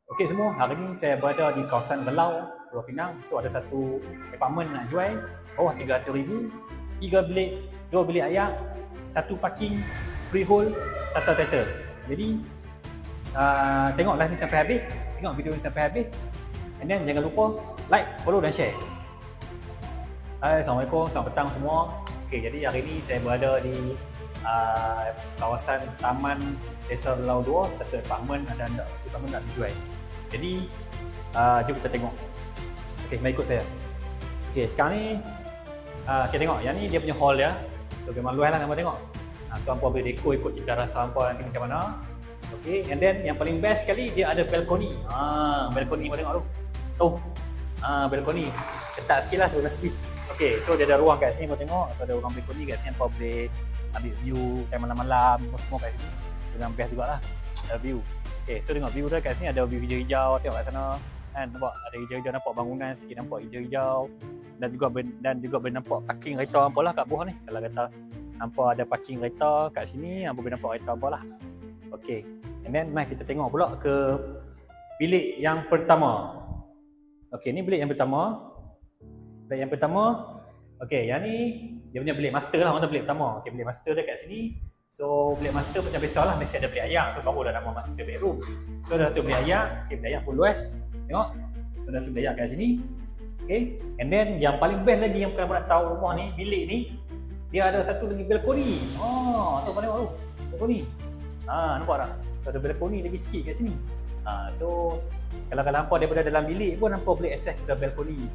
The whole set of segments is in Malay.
Okey semua, hari ni saya berada di kawasan Belau, Pulau Pinang. So ada satu apartment nak jual, bawah 300,000, 3 bilik, 2 bilik ayak, 1 parking, freehold, 1 title. Jadi tengoklah ni sampai habis, tengok video ni sampai habis. And then jangan lupa like, follow dan share. Hai, Assalamualaikum, selamat petang semua. Okey, jadi hari ni saya berada di kawasan Taman Desa Belau 2, satu apartment ada apartment nak dijual. Jadi jom kita tengok. Okey, mari ikut saya. Okey, sekarang ni kita tengok yang ni dia punya hall dia. So memang luas lah nampak tengok. So hampa boleh dekor ikut cita rasa hampa nanti macam mana. Okey, and then yang paling best sekali dia ada balcony. Balcony kau tengok tu. Tu. Balcony. Ketat sikit lah 12 piece. Okey, so dia ada ruang kat sini kau tengok. So ada ruang balcony kat sini hampa boleh ambil view time malam-malam semua kat sini. Dengan best jugalah. Ada view. Okay, so tengok view dia kat sini ada view hijau-hijau, tengok kat sana kan, nampak ada hijau-hijau, nampak bangunan sikit, nampak hijau-hijau dan juga boleh nampak parking kereta hampa lah kat bawah ni. Kalau kata hampa ada parking kereta kat sini, hampa boleh nampak kereta hampa lah. Okay, and then mari kita tengok pula ke bilik yang pertama. Okay, ni bilik yang pertama. Bilik yang pertama, okay, yang ni dia punya bilik master lah, orang tu bilik pertama. Okay, bilik master dia kat sini. So bilik master macam biasa lah, mesti ada bilik ayak. So baru dah nama master bedroom. So ada satu bilik ayak. Okay, bilik ayak pun luas. Tengok, ada satu bilik ayak kat sini. Okay, and then yang paling best lagi yang pernah tahu rumah ni, bilik ni dia ada satu lagi balcony. Tu mana tengok tu, balcony. Nampak tak? So ada balcony lagi sikit kat sini. So kalau hampa daripada dalam bilik pun hampa boleh access ke balcony.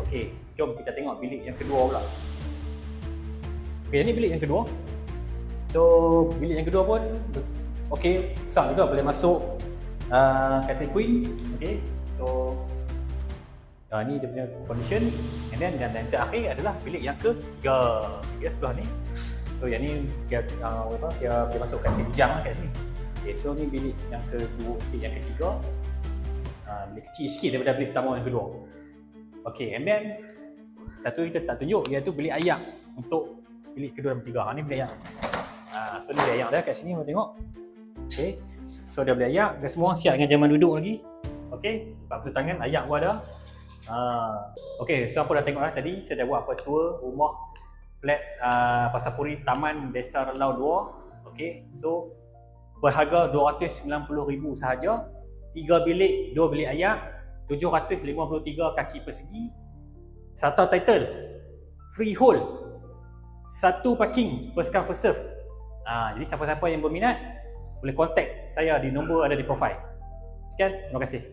Okay, jom kita tengok bilik yang kedua pula. Okay, ini bilik yang kedua. So bilik yang kedua pun okay, besar juga, boleh masuk katil queen. Okay, so ni dia punya condition. And then yang terakhir adalah bilik yang ketiga. Dia sebelah ni. So yang ni dia boleh masuk katil bujang kat sini. Okay, so ni bilik yang kedua, bilik yang ketiga. Bilik kecil sikit daripada bilik pertama yang kedua. Okay, and then satu kita tak tunjuk, iaitu bilik ayak untuk bilik kedua dan ketiga. Ni bilik ayak. So ni bilik ayak dia kat sini, mau tengok. Okay, so dia bilik ayak, dia semua siap dengan zaman duduk lagi. Okay, bab tangan ayak pun ada. Okay, so apa dah tengok lah tadi, saya dah buat apa tour rumah flat Pasarpuri Taman Desa Belau 2. Okay, so berharga 290,000 sahaja. 3 bilik, 2 bilik ayak, 753 kaki persegi, 1 title, freehold, 1 parking, first come first serve. Jadi siapa-siapa yang berminat boleh contact saya di nombor ada di profile. Sekian, terima kasih.